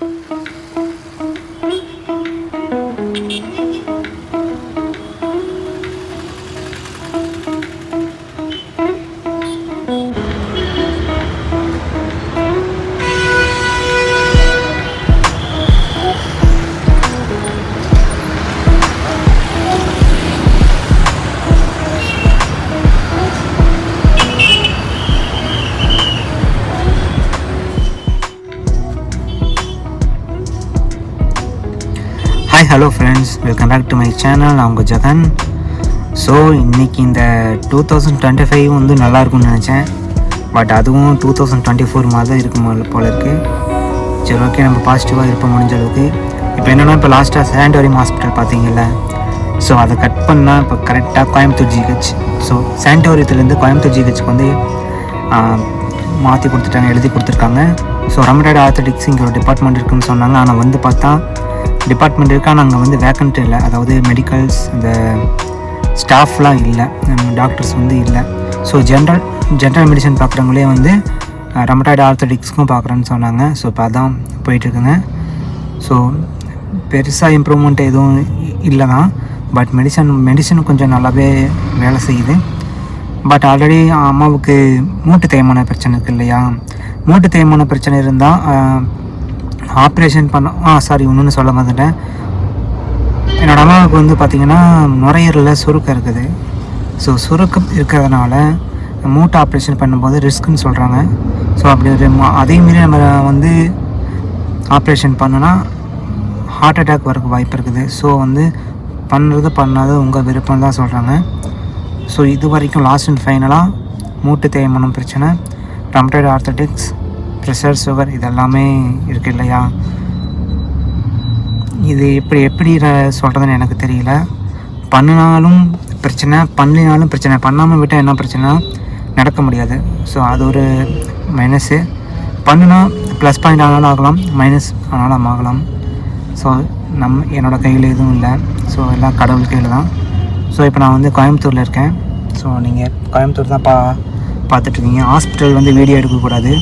Hi hello friends, welcome back to my channel. நான் உங்கள் Jagan. So இன்றைக்கி இந்த 2025 வந்து நல்லாயிருக்கும்னு நினச்சேன். பட் அதுவும் 2024 மாதிரி தான் இருக்கும் போல இருக்குது. சரி, ஓகே, நம்ம பாசிட்டிவாக இருப்போம் முடிஞ்ச அளவுக்கு. இப்போ என்னென்னா, இப்போ லாஸ்ட்டாக சாண்டோரியம் ஹாஸ்பிட்டல் பார்த்தீங்கல்ல, ஸோ அதை கட் பண்ணால் இப்போ கரெக்டாக கோயம்புத்தூர் ஜிஹெச். ஸோ சாண்டோரியத்துலேருந்து கோயம்புத்தூர் ஜிஹெச்சுக்கு வந்து மாற்றி கொடுத்துட்டாங்க, எழுதி கொடுத்துருக்காங்க. ஸோ ரமடாய்டு ஆர்த்தடிக்ஸ் இங்கே ஒரு டிபார்ட்மெண்ட் இருக்குதுன்னு சொன்னாங்க. ஆனால் வந்து பார்த்தா டிபார்ட்மெண்ட் இருக்கா, நாங்கள் வந்து வேக்கண்ட் இல்லை. அதாவது மெடிக்கல்ஸ் இந்த ஸ்டாஃப்லாம் இல்லை, டாக்டர்ஸ் வந்து இல்லை. ஸோ ஜென்ரல் மெடிசன் பார்க்குறவங்களே வந்து ரமடாய்டு ஆர்த்தடிக்ஸ்க்கும் பார்க்குறேன்னு சொன்னாங்க. ஸோ இப்போ அதான் போயிட்டுருக்குங்க. ஸோ பெருசாக இம்ப்ரூவ்மெண்ட் எதுவும் இல்லை தான். பட் மெடிசன் கொஞ்சம் நல்லாவே வேலை செய்யுது. பட் ஆல்ரெடி அம்மாவுக்கு மூட்டு தேய்மான பிரச்சனை இருக்குது இல்லையா? மூட்டு தேய்மான பிரச்சனை இருந்தால் ஆப்ரேஷன் இன்னொன்று சொல்ல வந்துட்டேன். என்னோடய அம்மாவுக்கு வந்து பார்த்திங்கன்னா நுரையீரலில் சுருக்கம் இருக்குது. ஸோ சுருக்கம் இருக்கிறதுனால மூட்டை ஆப்ரேஷன் பண்ணும்போது ரிஸ்க்குன்னு சொல்கிறாங்க. ஸோ அப்படி ஒரு அதேமாரி நம்ம வந்து ஆப்ரேஷன் பண்ணோன்னா ஹார்ட் அட்டாக் வரக்கு வாய்ப்பு இருக்குது. ஸோ வந்து பண்ணாத உங்கள் விருப்பம் தான் சொல்கிறாங்க. ஸோ இது வரைக்கும் லாஸ்ட் அண்ட் ஃபைனலாக மூட்டு தேய்மானம் பிரச்சனை, ரமடாய்டு ஆர்த்தடிக்ஸ், ப்ரெஷர், சுகர் இதெல்லாமே இருக்குது இல்லையா? இது எப்படி சொல்கிறதுன்னு எனக்கு தெரியல. பண்ணினாலும் பிரச்சனை, பண்ணலினாலும் பிரச்சனை. பண்ணாமல் விட்டால் என்ன பிரச்சனை, நடக்க முடியாது. ஸோ அது ஒரு மைனஸு. பண்ணுனா ப்ளஸ் பாயிண்ட் ஆனாலும் ஆகலாம், மைனஸ் ஆனாலும் ஆகலாம். ஸோ என்னோடய கையில் எதுவும் இல்லை. ஸோ எல்லாம் கடவுள் கையில் தான். ஸோ இப்போ நான் வந்து கோயம்புத்தூரில் இருக்கேன். ஸோ நீங்கள் கோயம்புத்தூர் தான் பார்த்துட்ருக்கீங்க. ஹாஸ்பிட்டல் வந்து வீடியோ எடுக்கக்கூடாது.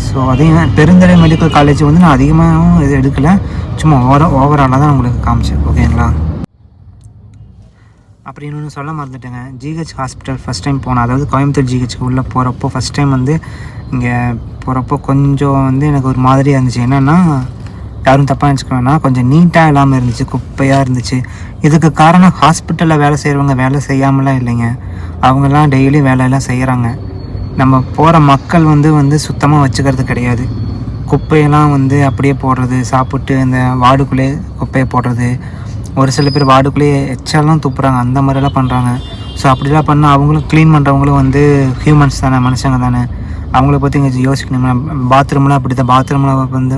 ஸோ அதையும் பெருந்தலை மெடிக்கல் காலேஜ் வந்து நான் அதிகமாகவும் இது எடுக்கலை, சும்மா ஓவராலாக தான் உங்களுக்கு காமிச்சேன். ஓகேங்களா? அப்படி இன்னொன்று சொல்ல மறந்துட்டேங்க. ஜிஹெச் ஹாஸ்பிட்டல் ஃபஸ்ட் டைம் போனேன். அதாவது கோயம்புத்தூர் ஜிஹெச்சுக்கு உள்ளே போகிறப்போ ஃபஸ்ட் டைம் வந்து இங்கே போகிறப்போ கொஞ்சம் வந்து எனக்கு ஒரு மாதிரியாக இருந்துச்சு. என்னென்னா, யாரும் தப்பாக நினச்சிக்கணும்னா, கொஞ்சம் நீட்டாக இல்லாமல் இருந்துச்சு, குப்பையாக இருந்துச்சு. இதுக்கு காரணம் ஹாஸ்பிட்டலில் வேலை செய்கிறவங்க வேலை செய்யாமலாம் இல்லைங்க. அவங்கெல்லாம் டெய்லி வேலையெல்லாம் செய்கிறாங்க. நம்ம போகிற மக்கள் வந்து சுத்தமாக வச்சுக்கிறது கிடையாது. குப்பையெல்லாம் வந்து அப்படியே போடுறது, சாப்பிட்டு இந்த வார்டுக்குள்ளே குப்பையை போடுறது. ஒரு சில பேர் வார்டுக்குள்ளேயே எச்செல்லாம் துப்புறாங்க, அந்த மாதிரிலாம் பண்ணுறாங்க. ஸோ அப்படிலாம் பண்ணால் அவங்களும் க்ளீன் பண்ணுறவங்களும் வந்து ஹியூமன்ஸ் தானே, மனுஷங்க தானே. அவங்கள பற்றி இங்கே யோசிக்கணும். பாத்ரூம்லாம் அப்படி தான். பாத்ரூமில் வந்து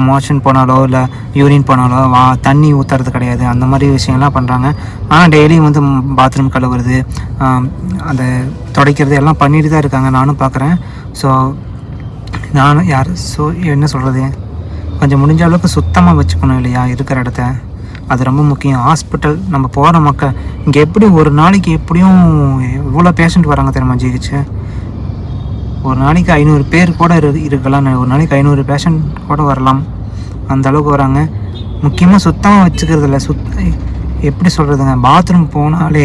மோஷன் போனாலோ இல்லை யூரின் போனாலோ தண்ணி ஊற்றுறது கிடையாது. அந்த மாதிரி விஷயம்லாம் பண்ணுறாங்க. ஆனால் டெய்லியும் வந்து பாத்ரூம் கழுவுறது, அந்த துடைக்கிறது எல்லாம் பண்ணிட்டு தான் இருக்காங்க. நானும் பார்க்குறேன். ஸோ என்ன சொல்கிறது, கொஞ்சம் முடிஞ்ச அளவுக்கு சுத்தமாக வச்சுக்கணும் இல்லையா இருக்கிற இடத்த. அது ரொம்ப முக்கியம். ஹாஸ்பிட்டல் நம்ம போகிற மக்கள் இங்கே எப்படி ஒரு நாளைக்கு எப்படியும் இவ்வளோ பேஷண்ட் வராங்க தெரியுமா ஜிஹெச்சு? ஒரு நாளைக்கு 500 பேர் கூட இருக்கலாம். ஒரு நாளைக்கு 500 பேஷண்ட் கூட வரலாம், அந்த அளவுக்கு வராங்க. முக்கியமாக சுத்தமாக வச்சுக்கிறது இல்லை. எப்படி சொல்கிறதுங்க, பாத்ரூம் போனாலே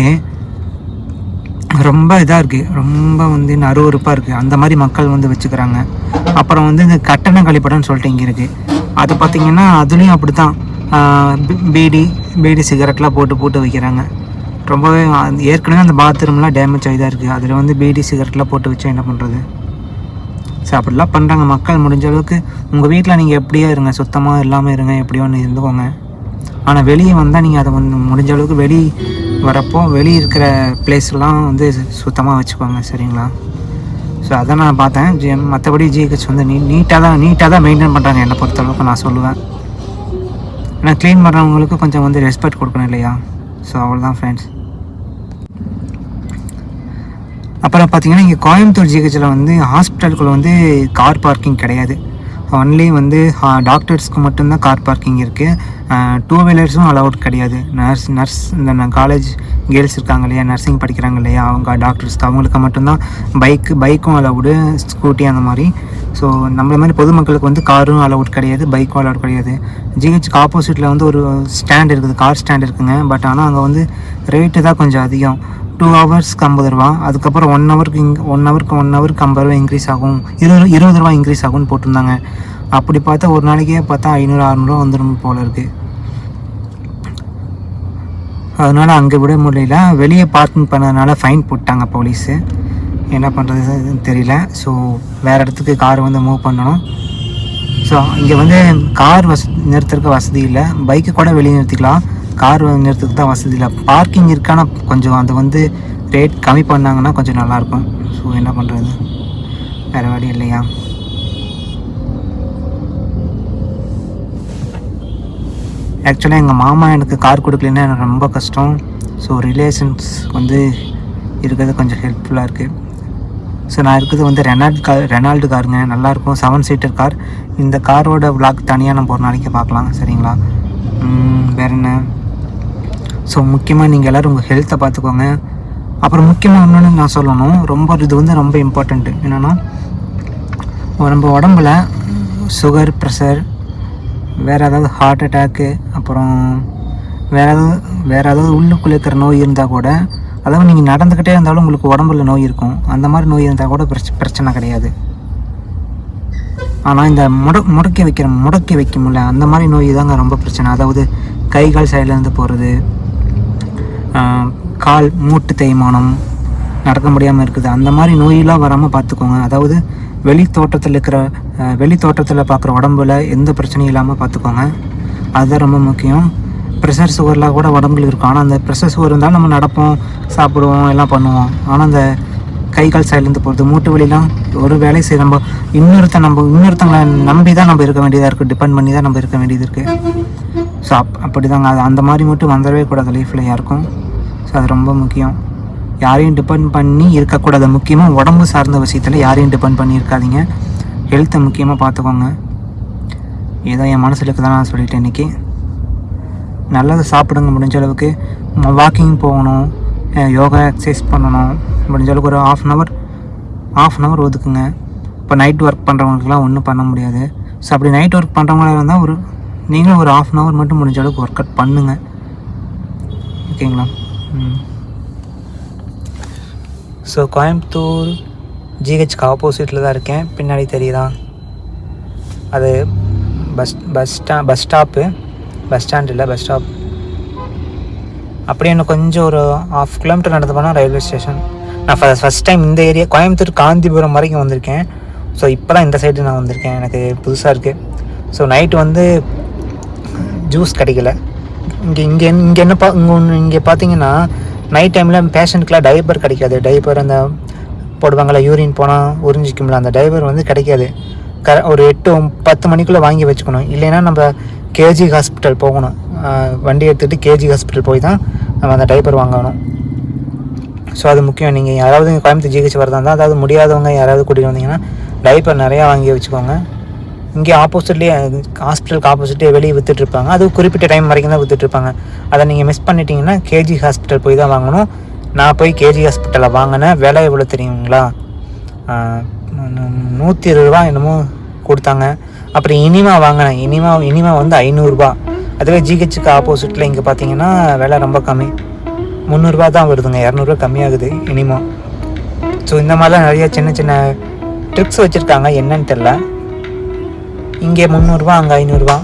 ரொம்ப இதாக இருக்குது, ரொம்ப வந்து அருவருப்பாக இருக்குது. அந்த மாதிரி மக்கள் வந்து வச்சுக்கிறாங்க. அப்புறம் வந்து இந்த கட்டண கழிப்படம்னு சொல்லிட்டு இங்கே இருக்குது. அது பார்த்திங்கன்னா அதுலேயும் அப்படி தான் பீடி சிகரெட்லாம் போட்டு வைக்கிறாங்க. ரொம்பவே ஏற்கனவே அந்த பாத்ரூம்லாம் டேமேஜ் ஆகிதான் இருக்குது. அதில் வந்து பீடி சிகரெட்லாம் போட்டு வச்சா என்ன பண்ணுறது? ஸோ அப்படிலாம் பண்ணுறாங்க மக்கள். முடிஞ்ச அளவுக்கு உங்கள் வீட்டில் நீங்கள் எப்படியோ இருங்க, சுத்தமாக இல்லாமல் இருங்க, எப்படியோ ஒன்று இருந்துக்கோங்க. ஆனால் வெளியே வந்தால் நீங்கள் அதை வந்து முடிஞ்ச அளவுக்கு வெளியே இருக்கிற பிளேஸ்லாம் வந்து சுத்தமாக வச்சுக்கோங்க, சரிங்களா? ஸோ அதை நான் பார்த்தேன். மற்றபடி ஜிஹெச் வந்து நீட்டாக தான் மெயின்டைன் பண்ணுறாங்க என்னை பொறுத்தளவுக்கு நான் சொல்லுவேன். ஏன்னா க்ளீன் பண்ணுறவங்களுக்கு கொஞ்சம் வந்து ரெஸ்பெக்ட் கொடுக்கணும் இல்லையா? ஸோ அவ்வளோதான் ஃப்ரெண்ட்ஸ். அப்புறம் பார்த்திங்கன்னா இங்கே கோயம்புத்தூர் ஜிஹெச்சில் வந்து ஹாஸ்பிட்டலுக்குள்ளே வந்து கார் பார்க்கிங் கிடையாது. ஒன்லி வந்து டாக்டர்ஸ்க்கு மட்டும்தான் கார் பார்க்கிங் இருக்குது. 2 வீலர்ஸும் அலவுட் கிடையாது. நர்ஸ் இந்த காலேஜ் கேர்ள்ஸ் இருக்காங்க இல்லையா, நர்சிங் படிக்கிறாங்க இல்லையா, அவங்க டாக்டர்ஸ்க்கு அவங்களுக்கு மட்டும்தான் பைக்கும் அலவுடு, ஸ்கூட்டி அந்த மாதிரி. ஸோ நம்மள மாதிரி பொதுமக்களுக்கு வந்து காரும் அலவுட் கிடையாது, பைக்கும் அலவுட் கிடையாது. ஜிஹெச்சுக்கு ஆப்போசிட்டில் வந்து ஒரு ஸ்டாண்ட் இருக்குது, கார் ஸ்டாண்ட் இருக்குதுங்க. பட் ஆனால் அங்கே வந்து ரேட்டு தான் கொஞ்சம் அதிகம். 2 ஹவர்ஸ்க்கு 50 ரூபா, அதுக்கப்புறம் 1 ஹவருக்கு 1 ஹவருக்கு 50 ரூபா இன்க்ரீஸ் ஆகும், 20 ரூபா இன்க்ரீஸ் ஆகும்னு போட்டிருந்தாங்க. அப்படி பார்த்தா ஒரு நாளைக்கே பார்த்தா 500-600 வந்துடும் போல் இருக்குது. அதனால் அங்கே விட முடியல, வெளியே பார்க்கிங் பண்ணதுனால ஃபைன் போட்டாங்க போலீஸு. என்ன பண்ணுறது தெரியல. ஸோ வேறு இடத்துக்கு கார் வந்து மூவ் பண்ணணும். ஸோ இங்கே வந்து கார் நிறுத்துறதுக்கு வசதி இல்லை, பைக்கு கூட வெளியே நிறுத்திக்கலாம், கார் நிறுத்துறதுக்கு தான் வசதி இல்லை. பார்க்கிங் இருக்கான கொஞ்சம் அது வந்து ரேட் கம்மி பண்ணாங்கன்னா கொஞ்சம் நல்லாயிருக்கும். ஸோ என்ன பண்ணுறது, வேறு வழி இல்லையா. ஆக்சுவலாக எங்கள் மாமா எனக்கு கார் கொடுக்கலன்னா எனக்கு ரொம்ப கஷ்டம். ஸோ ரிலேஷன்ஸ் வந்து இருக்கிறது கொஞ்சம் ஹெல்ப்ஃபுல்லாக இருக்குது. ஸோ நான் இருக்கிறது வந்து ரெனால்டு காருங்க, நல்லாயிருக்கும், 7 சீட்டர் கார். இந்த காரோட விளாக் தனியாக நம்ம ஒரு நாளைக்கு பார்க்கலாம், சரிங்களா. வேறு என்ன, ஸோ முக்கியமாக நீங்கள் எல்லோரும் உங்கள் ஹெல்த்தை பார்த்துக்கோங்க. அப்புறம் முக்கியமாக இன்னொன்று நான் சொல்லணும், இது வந்து ரொம்ப இம்பார்ட்டண்ட்டு. என்னென்னா நம்ம உடம்புல சுகர், ப்ரெஷர், வேறு ஏதாவது ஹார்ட் அட்டாக்கு, அப்புறம் வேறு ஏதாவது உள்ளுக்குள்ளே இருக்கிற நோய் இருந்தால் கூட, அதாவது நீங்கள் நடந்துக்கிட்டே இருந்தாலும் உங்களுக்கு உடம்புல நோய் இருக்கும், அந்த மாதிரி நோய் இருந்தால் கூட பிரச்சனை கிடையாது. ஆனால் இந்த முடக்கி வைக்க முடியல, அந்த மாதிரி நோய் தாங்க ரொம்ப பிரச்சனை. அதாவது கை கால் சைட்லேருந்து போகிறது, கால் மூட்டு தேய்மானம், நடக்க முடியாமல் இருக்குது, அந்த மாதிரி நோயெல்லாம் வராமல் பார்த்துக்கோங்க. அதாவது வெளி தோட்டத்தில் பார்க்குற உடம்புல எந்த பிரச்சனையும் இல்லாமல் பார்த்துக்கோங்க, அதுதான் ரொம்ப முக்கியம். ப்ரெஷர் சுகர்லாம் கூட உடம்புல இருக்கும், ஆனால் அந்த ப்ரெஷர் சுகர் இருந்தாலும் நம்ம நடப்போம், சாப்பிடுவோம், எல்லாம் பண்ணுவோம். ஆனால் அந்த கை கால் சைட்லேருந்து போகிறது, மூட்டு வலிலாம் ஒரு வேலை செய்ய நம்ம இன்னொருத்தங்களை நம்பி தான் நம்ம இருக்க வேண்டியதாக இருக்குது, டிபெண்ட் பண்ணி தான் நம்ம இருக்க வேண்டியது இருக்குது. ஸோ அப்படி தாங்க, அது அந்த மாதிரி மட்டும் வந்துடவே கூடாது லைஃப்பில் யாருக்கும். ஸோ அது ரொம்ப முக்கியம். யாரையும் டிபெண்ட் பண்ணி இருக்கக்கூடாது. முக்கியமாக உடம்பு சார்ந்த விஷயத்தில் யாரையும் டிபெண்ட் பண்ணி இருக்காதீங்க. ஹெல்த்தை முக்கியமாக பார்த்துக்கோங்க. ஏதோ என் மனசில் இருக்குதான் நான் சொல்லிட்டேன் இன்றைக்கி. நல்லது சாப்பிடுங்க, முடிஞ்ச அளவுக்கு வாக்கிங் போகணும், யோகா எக்ஸசைஸ் பண்ணணும், முடிஞ்ச அளவுக்கு ஒரு ஆஃப் அன் ஹவர் ஒதுக்குங்க. இப்போ நைட் ஒர்க் பண்ணுறவங்களுக்குலாம் ஒன்றும் பண்ண முடியாது. ஸோ அப்படி நைட் ஒர்க் பண்ணுறவங்களா இருந்தால் நீங்களும் ஒரு ஆஃப் அன் ஹவர் மட்டும் முடிஞ்ச அளவுக்கு ஒர்க் அவுட் பண்ணுங்கள், ஓகேங்களா. ஸோ கோயம்புத்தூர் ஜிஹெச்க்கு ஆப்போசிட்டில் தான் இருக்கேன், பின்னாடி தெரியுதா, அது பஸ் ஸ்டாப் அப்படியே இன்னும் கொஞ்சம் ஒரு 1/2 கிலோமீட்டர் நடந்து போனால் ரயில்வே ஸ்டேஷன். நான் ஃபஸ்ட் டைம் இந்த ஏரியா கோயம்புத்தூர் காந்திபுரம் வரைக்கும் வந்திருக்கேன். ஸோ இப்போ தான் இந்த சைடு நான் வந்திருக்கேன், எனக்கு புதுசாக இருக்குது. ஸோ நைட்டு வந்து ஜூஸ் கிடைக்கல. இங்கே பார்த்தீங்கன்னா நைட் டைமில் பேஷண்ட்டுக்கெலாம் டைப்பர் கிடைக்காது. டைப்பர் அந்த போடுவாங்களா, யூரின் போனால் உறிஞ்சிக்கும்ல, அந்த டைப்பர் வந்து கிடைக்காது. ஒரு 8-10 மணிக்குள்ளே வாங்கி வச்சுக்கணும். இல்லைன்னா நம்ம கேஜி ஹாஸ்பிட்டல் போகணும், வண்டி எடுத்துகிட்டு கேஜி ஹாஸ்பிட்டல் போய் தான் நம்ம அந்த டைப்பர் வாங்கணும். ஸோ அது முக்கியம். நீங்கள் யாராவது கோயம்புத்தூர் ஜிஹெச் வரதா இருந்தால், அதாவது முடியாதவங்க யாராவது கூட்டிகிட்டு வந்தீங்கன்னா டைப்பர் நிறையா வாங்கி வச்சுக்கோங்க. இங்கே ஆப்போசிட்லேயே ஹாஸ்பிட்டலுக்கு ஆப்போசிட்லேயே வெளியே விற்றுட்ருப்பாங்க, அது குறிப்பிட்ட டைம் வரைக்கும் தான் விற்றுட்ருப்பாங்க. அதை நீங்கள் மிஸ் பண்ணிட்டீங்கன்னா கேஜி ஹாஸ்பிட்டல் போய் தான் வாங்கணும். நான் போய் கேஜி ஹாஸ்பிட்டலில் வாங்கினேன், விலை எவ்வளோ தெரியுங்களா, 120 ரூபா என்னமோ கொடுத்தாங்க. அப்புறம் இனிமா வாங்கினேன், இனிமா வந்து 500 ரூபா. அதுவே ஜிஹெச்சுக்கு ஆப்போசிட்டில் இங்கே பார்த்தீங்கன்னா விலை ரொம்ப கம்மி, 300 ரூபா தான் வருதுங்க, 200 ரூபா கம்மியாகுது இனிமா. ஸோ இந்த மாதிரிலாம் நிறைய சின்ன சின்ன ட்ரிப்ஸ் வச்சுருக்காங்க, என்னன்னு தெரில. இங்கே 300 ரூபா, அங்கே 500 ரூபா.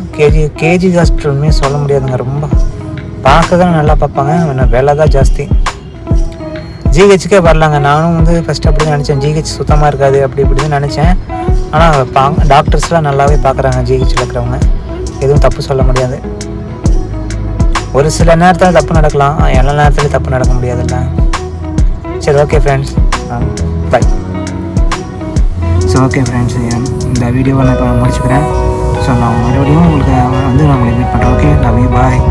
கேஜி ஹாஸ்பிட்டலுமே சொல்ல முடியாதுங்க, ரொம்ப பார்க்க தான் நல்லா பார்ப்பாங்க, விலை தான் ஜாஸ்தி. ஜிஹெச்சுக்கே வரலாங்க. நானும் வந்து ஃபஸ்ட்டு அப்படி தான் நினச்சேன், ஜிஹெச் சுத்தமாக இருக்காது அப்படி இப்படி தான் நினச்சேன். ஆனால் டாக்டர்ஸ்லாம் நல்லாவே பார்க்குறாங்க ஜிஹெச்சில் இருக்கிறவங்க, எதுவும் தப்பு சொல்ல முடியாது. ஒரு சில நேரத்தில் தப்பு நடக்கலாம், எல்லா நேரத்துலையும் தப்பு நடக்க முடியாதுல்ல. சரி, ஓகே ஃப்ரெண்ட்ஸ், பாய். ஸோ ஓகே ஃப்ரெண்ட்ஸ், இந்த வீடியோவை நான் இப்போ முடிச்சுக்கிறேன். ஸோ நான் மறுபடியும் உங்களுக்கு வந்து நான் உங்களை மீட் பண்ணுறேன். Okay, love you, bye.